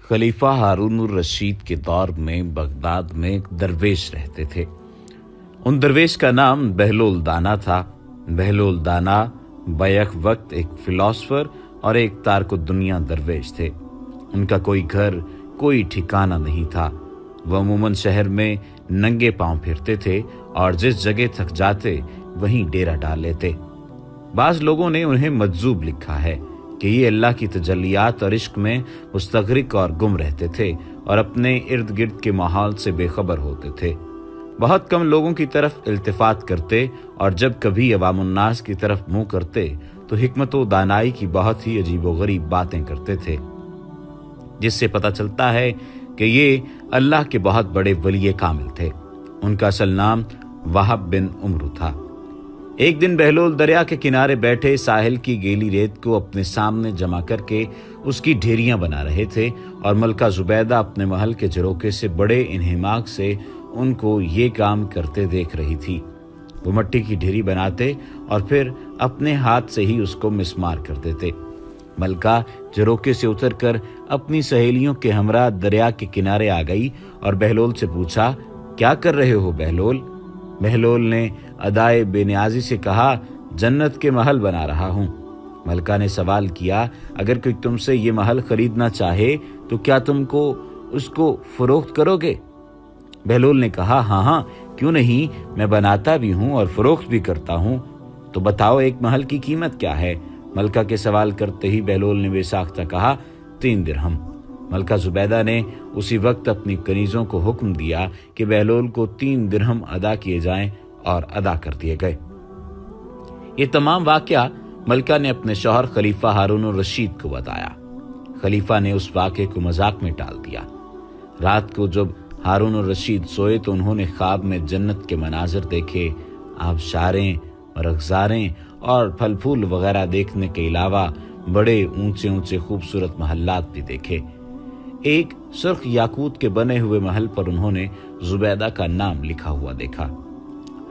खलीफा हारून रशीद के दौर में बगदाद में एक दरवेश रहते थे। उन दरवेश का नाम बहलोल दाना था। बहलोल दाना बैक वक्त एक फिलोसफर और एक तारको दुनिया दरवेश थे। उनका कोई घर, कोई ठिकाना नहीं था। वह अमूमन शहर में नंगे पांव फिरते थे और जिस जगह थक जाते वहीं डेरा डाल लेते। बाज लोगों ने उन्हें मजजूब लिखा है कि ये अल्लाह की तजल्लियात और इश्क में मुस्तगरिक और गुम रहते थे और अपने इर्द गिर्द के माहौल से बेखबर होते थे। बहुत कम लोगों की तरफ इल्तिफात करते और जब कभी अवामुन्नास की तरफ मुंह करते तो हिकमत व दानाई की बहुत ही अजीबोगरीब बातें करते थे, जिससे पता चलता है कि ये अल्लाह के बहुत बड़े वली कामिल थे। उनका असल नाम वहाब बिन उमरू था। एक दिन बहलोल दरिया के किनारे बैठे साहिल की गीली रेत को अपने सामने जमा करके उसकी ढेरियां बना रहे थे और मलका जुबैदा अपने महल के झरोके से बड़े इन्हिमाक से उनको ये काम करते देख रही थी। वो मट्टी की ढेरी बनाते और फिर अपने हाथ से ही उसको मिसमार कर देते। मलका झरोके से उतरकर अपनी सहेलियों के हमरा दरिया के किनारे आ गई और बहलोल से पूछा, क्या कर रहे हो बहलोल? बहलोल ने अदाए बेनियाजी से कहा, जन्नत के महल बना रहा हूं। मलका ने सवाल किया, अगर कोई तुमसे ये महल खरीदना चाहे तो क्या तुमको उसको फरोख्त करोगे? बहलोल ने कहा, हाँ, क्यों नहीं, मैं बनाता भी हूं और फरोख्त भी करता हूं। तो बताओ एक महल की कीमत क्या है? मलका के सवाल करते ही बहलोल ने बेसाख्ता कहा, 3 दिरहम। मलका जुबैदा ने उसी वक्त अपनी कनीजों को हुक्म दिया कि बहलोल को 3 दिरहम अदा किए जाएं और अदा कर दिए गए। ये तमाम वाकया मलका ने अपने शौहर खलीफा हारून रशीद को बताया। खलीफा ने उस वाक़े को मजाक में टाल दिया। रात को जब हारून रशीद सोए तो उन्होंने ख्वाब में जन्नत के मनाजिर देखे। आबशारें, रखजारें और फल फूल वगैरह देखने के अलावा बड़े ऊंचे ऊंचे खूबसूरत महल्लात भी देखे। एक सुर्ख याकूत के बने हुए महल पर उन्होंने जुबैदा का नाम लिखा हुआ देखा।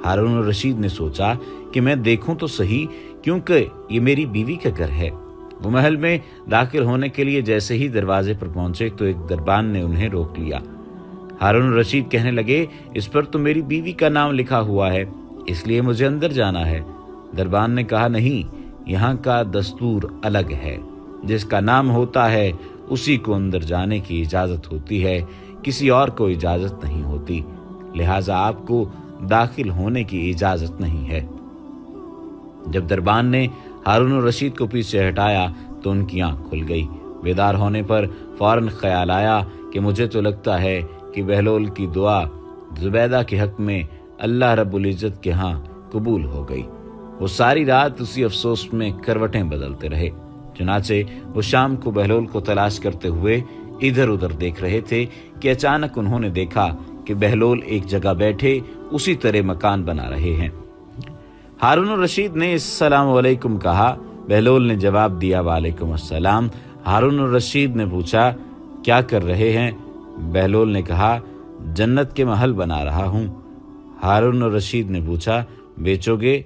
हारून रशीद ने सोचा कि मैं देखूं तो सही, क्योंकि ये मेरी बीवी का घर है। वो महल में दाखिल होने के लिए जैसे ही दरवाजे पर पहुंचे तो एक दरबान ने उन्हें रोक लिया। हारून रशीद कहने लगे, इस पर तो मेरी बीवी का नाम लिखा हुआ है, इसलिए मुझे अंदर जाना है। दरबान ने कहा, नहीं, यहाँ का दस्तूर अलग है। जिसका नाम होता है उसी को अंदर जाने की इजाजत होती है, किसी और को इजाजत नहीं होती, लिहाजा आपको दाखिल होने की इजाजत नहीं है। जब दरबान ने हारून रशीद को पीछे हटाया तो उनकी आंख खुल गई। बेदार होने पर फौरन ख्याल आया कि मुझे तो लगता है कि बहलोल की दुआ जुबैदा के हक में अल्लाह रब्बुल इज्जत के यहाँ कबूल हो गई। वो सारी रात उसी अफसोस में करवटें बदलते रहे। चुनाचे वो शाम को बहलोल को तलाश करते हुए इधर उधर देख रहे थे कि अचानक उन्होंने देखा कि बहलोल एक जगह बैठे उसी तरह मकान बना रहे हैं। हारून रशीद ने अस्सलाम वालेकुम कहा। बहलोल ने जवाब दिया, वालेकुम अस्सलाम। हारून रशीद ने पूछा, क्या कर रहे हैं? बहलोल ने कहा, जन्नत के महल बना रहा हूं। हारून रशीद ने पूछा, बेचोगे?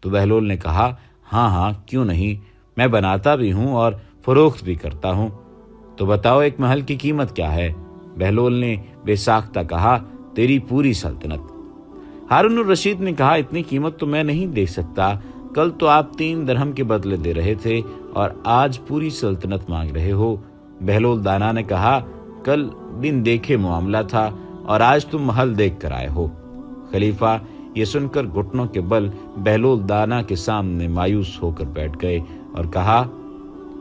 तो बहलोल ने कहा, हाँ, क्यों नहीं, मैं बनाता भी हूं और फरोख्त भी करता हूं। तो बताओ एक महल की कीमत क्या है? बहलोल ने बेसाख्ता कहा, तेरी पूरी सल्तनत। हारून रशीद ने कहा, इतनी कीमत तो मैं नहीं दे सकता। कल तो आप 3 दिरहम के बदले दे रहे थे और आज पूरी सल्तनत मांग रहे हो। बहलोल दाना ने कहा, कल दिन देखे मामला था और आज तुम महल देख कर आए हो। खलीफा ये सुनकर घुटनों के बल बहलोल दाना के सामने मायूस होकर बैठ गए और कहा,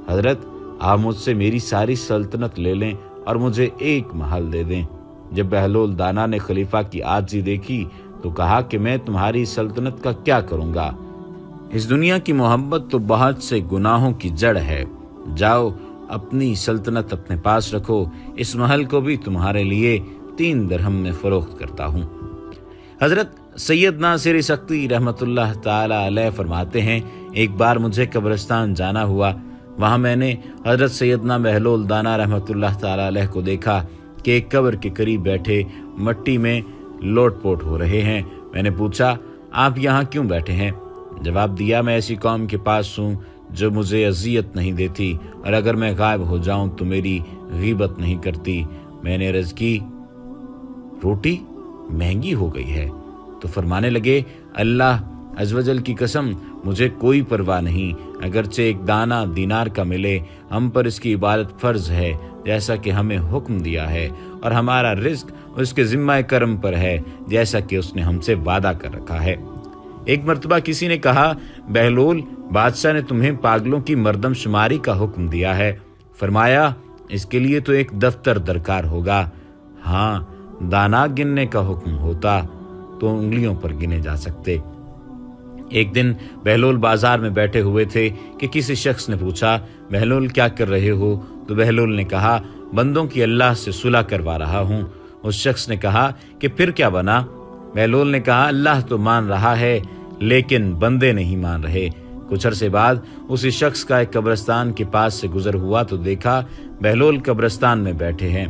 हजरत, आप मुझसे मेरी सारी सल्तनत ले लें और मुझे एक महल दे दें। जब बहलोल दाना ने खलीफा की आजिज़ी देखी तो कहा कि मैं तुम्हारी सल्तनत का क्या करूंगा? इस दुनिया की मोहब्बत तो बहुत से गुनाहों की जड़ है। जाओ, अपनी सल्तनत अपने पास रखो। इस महल को भी तुम्हारे लिए 3 दिरहम में फरोख्त करता हूँ। हजरत सैयद नासिर सख्ती रहमतुल्लाह ताला अलैह फरमाते हैं, एक बार मुझे कब्रिस्तान जाना हुआ। वहां मैंने हजरत सैयदना बहलोल दाना रहमतुल्लाह ताला अलैह को देखा कि एक कब्र के करीब बैठे मट्टी में लोटपोट हो रहे हैं। मैंने पूछा, आप यहाँ क्यों बैठे हैं? जवाब दिया, मैं ऐसी कौम के पास हूँ जो मुझे अजियत नहीं देती, और अगर मैं गायब हो जाऊं तो मेरी गीबत नहीं करती। मैंने अर्ज की, रोटी महंगी हो गई है। तो फरमाने लगे, अल्लाह अज़वजल की कसम, मुझे कोई परवाह नहीं, अगरचे एक दाना दीनार का मिले, हम पर इसकी इबादत फर्ज है जैसा कि हमें हुक्म दिया है, और हमारा रिज्क उसके जिम्मा करम पर है जैसा कि उसने हमसे वादा कर रखा है। एक मर्तबा किसी ने कहा, बहलोल, बादशाह ने तुम्हें पागलों की मर्दमशुमारी का हुक्म दिया है। फरमाया, इसके लिए तो एक दफ्तर दरकार होगा। हाँ, दाना गिनने का हुक्म होता तो उंगलियों पर गिने जा सकते। एक दिन बहलोल बाजार में बैठे हुए थे कि किसी शख्स ने पूछा, बहलोल क्या कर रहे हो? तो बहलोल ने कहा, बंदों की अल्लाह से सुलह करवा रहा हूँ। उस शख्स ने कहा कि फिर क्या बना? बहलोल ने कहा, अल्लाह तो मान रहा है लेकिन बंदे नहीं मान रहे। कुछ अरसे बाद उसी शख्स का एक कब्रिस्तान के पास से गुजर हुआ तो देखा बहलोल कब्रिस्तान में बैठे हैं।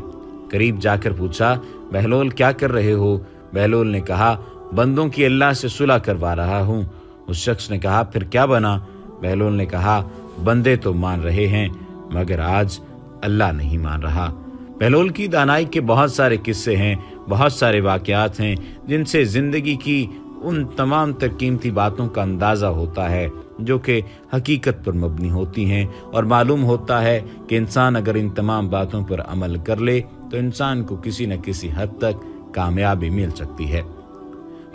करीब जाकर पूछा, बहलोल क्या कर रहे हो? बहलोल ने कहा, बंदों की अल्लाह से सुलह करवा रहा हूँ। उस शख्स ने कहा, फिर क्या बना? बहलोल ने कहा, बंदे तो मान रहे हैं मगर आज अल्लाह नहीं मान रहा। बहलोल की दानाई के बहुत सारे किस्से हैं, बहुत सारे वाकयात हैं जिनसे जिंदगी की उन तमाम तर कीमती बातों का अंदाजा होता है जो कि हकीकत पर मबनी होती हैं, और मालूम होता है कि इंसान अगर इन तमाम बातों पर अमल कर ले तो इंसान को किसी न किसी हद तक कामयाबी मिल सकती है।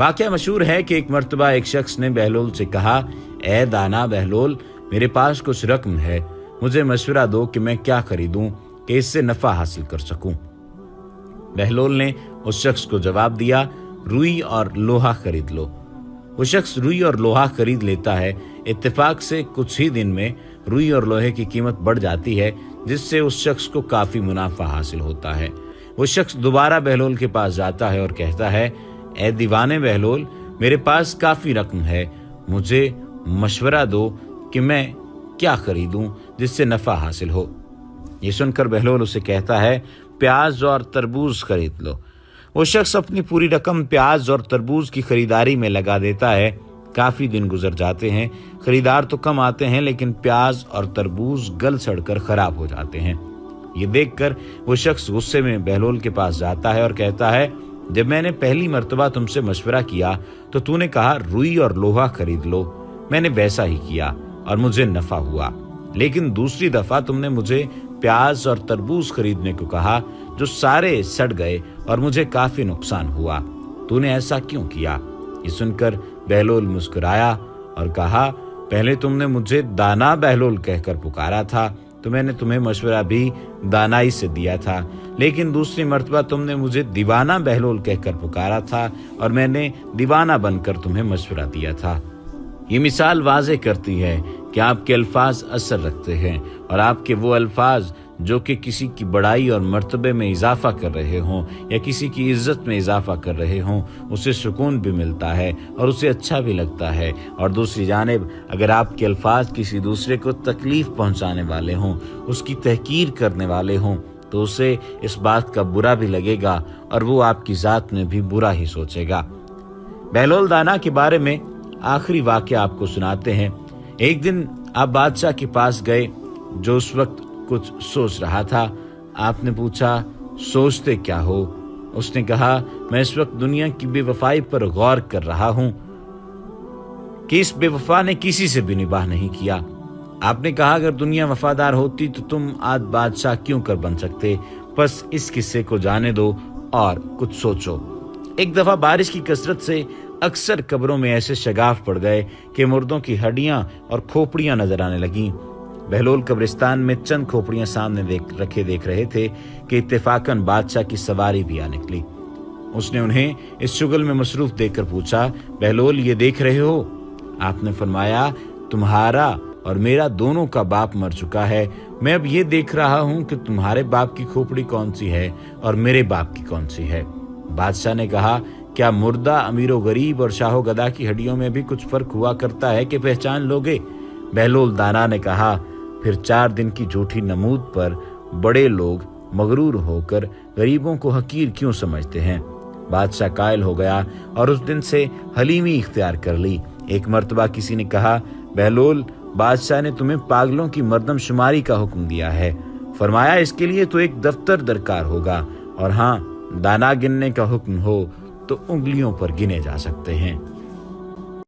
वाकया मशहूर है कि एक मर्तबा एक शख्स ने बहलोल से कहा, ए दाना बहलोल, मेरे पास कुछ रकम है, मुझे मशवरा दो कि मैं क्या खरीदूं कि इससे नफा हासिल कर सकूं। बहलोल ने उस शख्स को जवाब दिया, रुई और लोहा खरीद लो। वो शख्स रुई और लोहा खरीद लेता है। इत्तेफाक से कुछ ही दिन में रुई और लोहे की कीमत बढ़ जाती है जिससे उस शख्स को काफी मुनाफा हासिल होता है। वो शख्स दोबारा बहलोल के पास जाता है और कहता है, ए दीवाने बहलोल, मेरे पास काफी रकम है, मुझे मशवरा दो कि मैं क्या खरीदूं जिससे नफा हासिल हो। ये सुनकर बहलोल उसे कहता है, प्याज और तरबूज खरीद लो। वो शख्स अपनी पूरी रकम प्याज और तरबूज की खरीदारी में लगा देता है। काफी दिन गुजर जाते हैं, खरीदार तो कम आते हैं लेकिन प्याज और तरबूज गल सड़कर खराब हो जाते हैं। ये देखकर वो शख्स गुस्से में बहलोल के पास जाता है और कहता है, जब मैंने पहली मर्तबा तुमसे मशवरा किया तो तूने कहा रुई और लोहा खरीद लो, मैंने वैसा ही किया और मुझे नफा हुआ, लेकिन दूसरी दफा तुमने मुझे प्याज और तरबूज खरीदने को कहा जो सारे सड़ गए और मुझे काफी नुकसान हुआ, तूने ऐसा क्यों किया? ये सुनकर बहलोल मुस्कुराया और कहा, पहले तुमने मुझे दाना बहलोल कहकर पुकारा था तो मैंने तुम्हें मशवरा भी दानाई से दिया था, लेकिन दूसरी मर्तबा तुमने मुझे दीवाना बहलोल कहकर पुकारा था और मैंने दीवाना बनकर तुम्हें मशवरा दिया था। ये मिसाल वाज़े करती है कि आपके अल्फाज असर रखते हैं और आपके वो अल्फाज जो कि किसी की बड़ाई और मर्तबे में इजाफा कर रहे हों या किसी की इज्जत में इजाफा कर रहे हों, उसे सुकून भी मिलता है और उसे अच्छा भी लगता है। और दूसरी जानिब अगर आपके अल्फाज किसी दूसरे को तकलीफ पहुंचाने वाले हों, उसकी तहकीर करने वाले हों, तो उसे इस बात का बुरा भी लगेगा और वो आपकी ज़ात में भी बुरा ही सोचेगा। बहलोल दाना के बारे में आखिरी वाक़या आपको सुनाते हैं। एक दिन आप बादशाह के पास गए जो उस वक्त कुछ सोच रहा था। आपने पूछा, सोचते क्या हो? उसने कहा, मैं इस वक्त दुनिया की बेवफाई पर गौर कर रहा हूं कि इस बेवफा ने किसी से भी निबाह नहीं किया। आपने कहा, अगर दुनिया वफादार होती तो तुम आज बादशाह क्यों कर बन सकते? बस इस किस्से को जाने दो और कुछ सोचो। एक दफा बारिश की कसरत से अक्सर कब्रों में ऐसे शगाफ पड़ गए कि मुर्दों की हड्डियां और खोपड़ियां नजर आने लगीं। बहलोल कब्रिस्तान में चंद खोपड़ियां सामने देख रहे थे कि इत्तेफाकन बादशाह की सवारी भी आ निकली। उसने उन्हें इस शुगल में मसरूफ देखकर पूछा, बहलोल ये देख रहे हो? आपने फरमाया, तुम्हारा और मेरा दोनों का बाप मर चुका है, मैं अब ये देख रहा हूं कि तुम्हारे बाप की खोपड़ी कौन सी है और मेरे बाप की कौन सी है। बादशाह ने कहा, क्या मुर्दा अमीरो गरीब और शाहो गदा की हड्डियों में भी कुछ फर्क हुआ करता है कि पहचान लोगे? बहलोल दाना ने कहा, फिर 4 दिन की झूठी नमूद पर बड़े लोग मगरूर होकर गरीबों को हकीर क्यों समझते हैं? बादशाह कायल हो गया और उस दिन से हलीमी इख्तियार कर ली। एक मर्तबा किसी ने कहा, बहलोल بادشاہ نے تمہیں پاگلوں کی مردم شماری کا حکم دیا ہے۔ فرمایا اس کے لیے تو ایک دفتر درکار ہوگا، اور ہاں، دانا گننے کا حکم ہو تو انگلیوں پر گنے جا سکتے ہیں۔